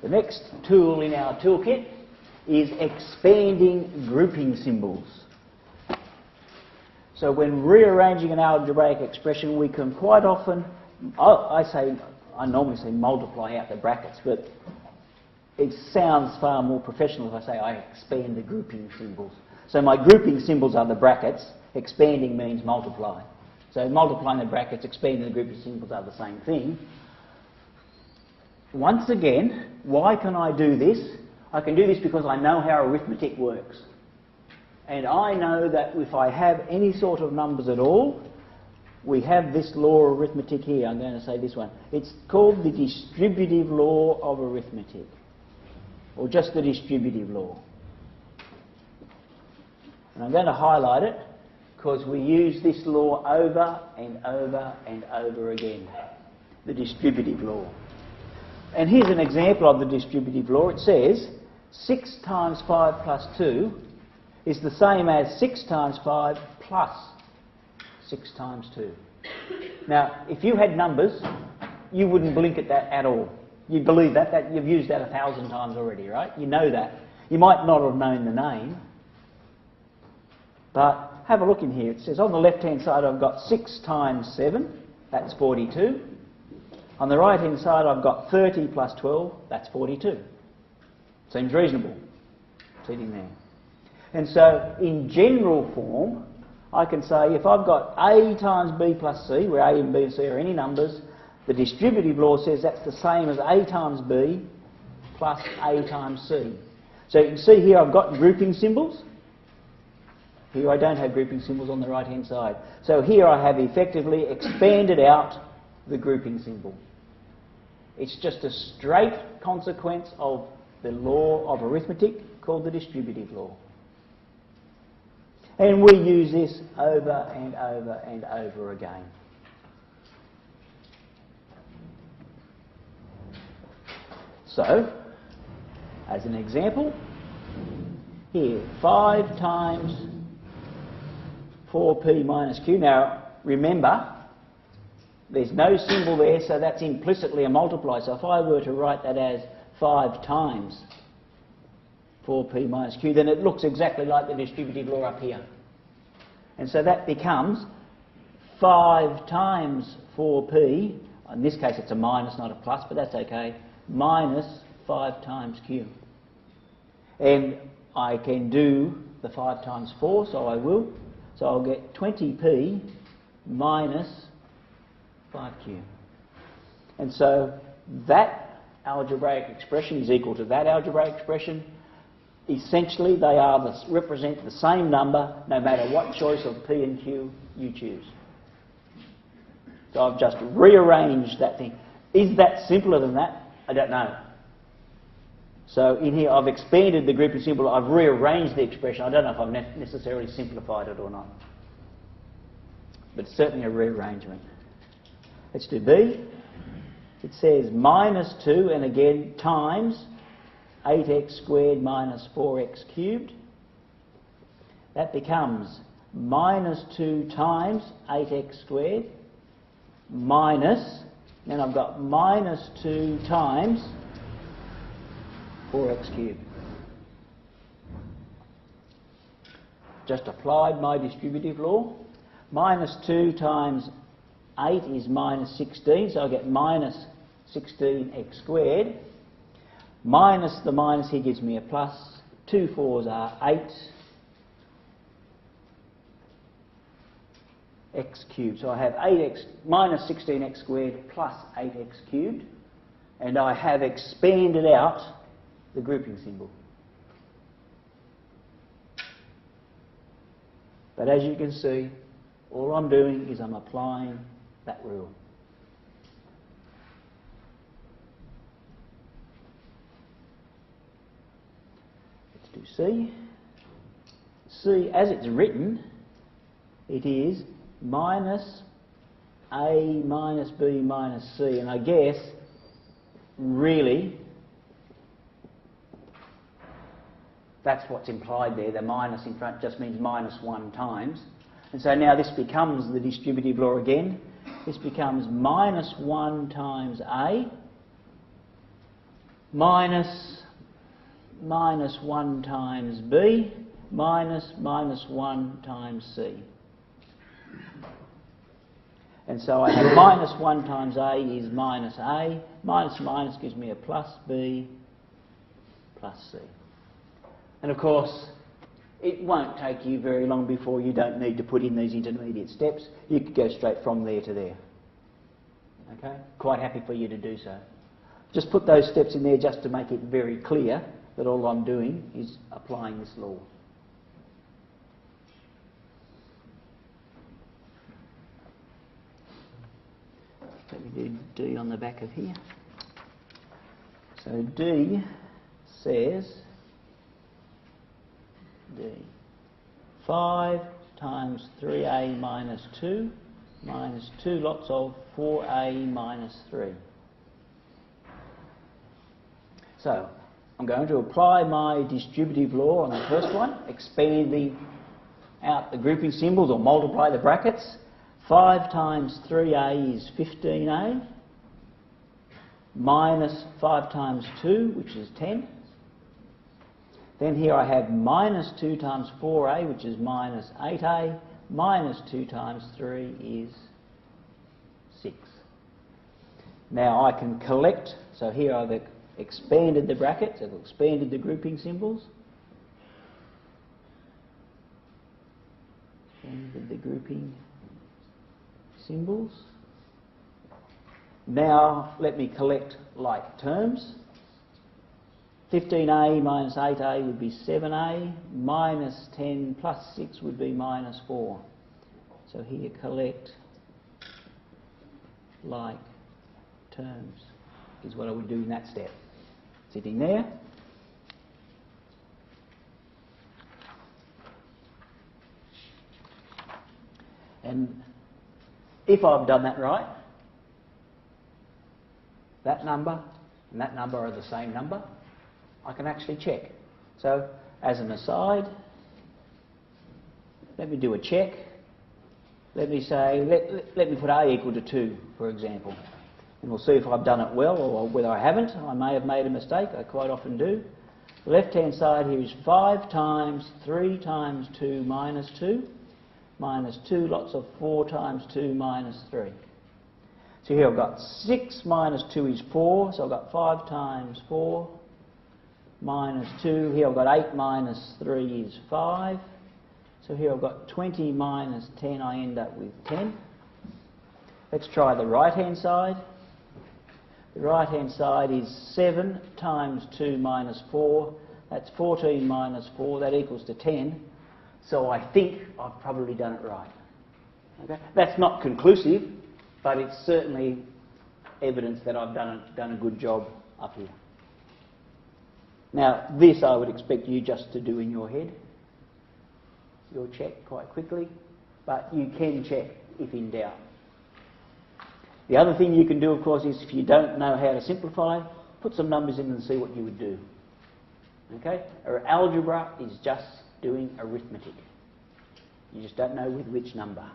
The next tool in our toolkit is expanding grouping symbols. So when rearranging an algebraic expression, we can quite often, I normally say multiply out the brackets, but it sounds far more professional if I say I expand the grouping symbols. So my grouping symbols are the brackets, expanding means multiply. So multiplying the brackets, expanding the grouping symbols are the same thing. Once again, why can I do this? I can do this because I know how arithmetic works. And I know that if I have any sort of numbers at all, we have this law of arithmetic here. I'm going to say this one. It's called the distributive law of arithmetic, or just the distributive law. And I'm going to highlight it because we use this law over and over and over again, the distributive law. And here's an example of the distributive law. It says 6 times 5 plus 2 is the same as 6 times 5 plus 6 times 2. Now, if you had numbers, you wouldn't blink at that at all. You'd believe that you've used that 1,000 times already, right? You know that. You might not have known the name, but have a look in here. It says on the left-hand side I've got 6 times 7, that's 42. On the right-hand side I've got 30 plus 12, that's 42. Seems reasonable, sitting there. And so, in general form, I can say if I've got A times B plus C, where A and B and C are any numbers, the distributive law says that's the same as A times B plus A times C. So you can see here I've got grouping symbols. Here I don't have grouping symbols on the right-hand side. So here I have effectively expanded out the grouping symbol. It's just a straight consequence of the law of arithmetic called the distributive law. And we use this over and over and over again. So, as an example, here, 5 times 4p minus q. Now, remember, there's no symbol there, so that's implicitly a multiply. So if I were to write that as 5 times 4p minus q, then it looks exactly like the distributive law up here. And so that becomes 5 times 4p, in this case it's a minus, not a plus, but that's okay, minus 5 times q. And I can do the 5 times 4, so I will. So I'll get 20p minus 5q. And so that algebraic expression is equal to that algebraic expression. Essentially, they represent the same number no matter what choice of p and q you choose. So I've just rearranged that thing. Is that simpler than that? I don't know. So in here I've expanded the grouping symbol, I've rearranged the expression. I don't know if I've necessarily simplified it or not. But it's certainly a rearrangement. Let's do B. It says minus 2, and again, times 8x squared minus 4x cubed. That becomes minus 2 times 8x squared minus, then I've got minus 2 times 4x cubed. Just applied my distributive law. Minus 2 times 8 is minus 16, so I get minus 16x squared. Minus the minus here gives me a plus. 2 4s are 8. X cubed. So I have 8x minus 16x squared plus 8x cubed. And I have expanded out the grouping symbol. But as you can see, all I'm doing is I'm applying that rule. Let's do C. C, as it's written, it is minus A minus B minus C. And I guess, really, that's what's implied there. The minus in front just means minus 1 times. And so now this becomes the distributive law again. This becomes minus 1 times A minus 1 times B minus 1 times C. And so I have minus 1 times A is minus A, minus gives me a plus B plus C. And of course, it won't take you very long before you don't need to put in these intermediate steps. You could go straight from there to there. Okay? Quite happy for you to do so. Just put those steps in there just to make it very clear that all I'm doing is applying this law. Let me do D on the back of here. So D says 5 times 3A minus 2 minus 2 lots of 4A minus 3. So I'm going to apply my distributive law on the first one, expanding out the grouping symbols or multiply the brackets. 5 times 3A is 15A minus 5 times 2, which is 10. Then here I have minus 2 times 4A, which is minus 8A, minus 2 times 3 is 6. Now I can collect, so here I've expanded the brackets, I've expanded the grouping symbols. Expanded the grouping symbols. Now let me collect like terms. 15A minus 8A would be 7A, minus 10 plus 6 would be minus 4. So here collect like terms is what I would do in that step. Sitting there. And if I've done that right, that number and that number are the same number, I can actually check. So, as an aside, let me do a check. Let me say, let me put A equal to 2, for example. And we'll see if I've done it well or whether I haven't. I may have made a mistake, I quite often do. The left-hand side here is 5 times 3 times 2 minus 2, minus 2 lots of 4 times 2 minus 3. So here I've got 6 minus 2 is 4, so I've got 5 times 4 minus 2. Here I've got 8 minus 3 is 5. So here I've got 20 minus 10, I end up with 10. Let's try the right-hand side. The right-hand side is 7 times 2 minus 4. That's 14 minus 4. That equals to 10. So I think I've probably done it right. Okay? That's not conclusive, but it's certainly evidence that I've done a good job up here. Now, this I would expect you just to do in your head. You'll check quite quickly, but you can check if in doubt. The other thing you can do, of course, is if you don't know how to simplify, put some numbers in and see what you would do. Okay? Or algebra is just doing arithmetic. You just don't know with which number.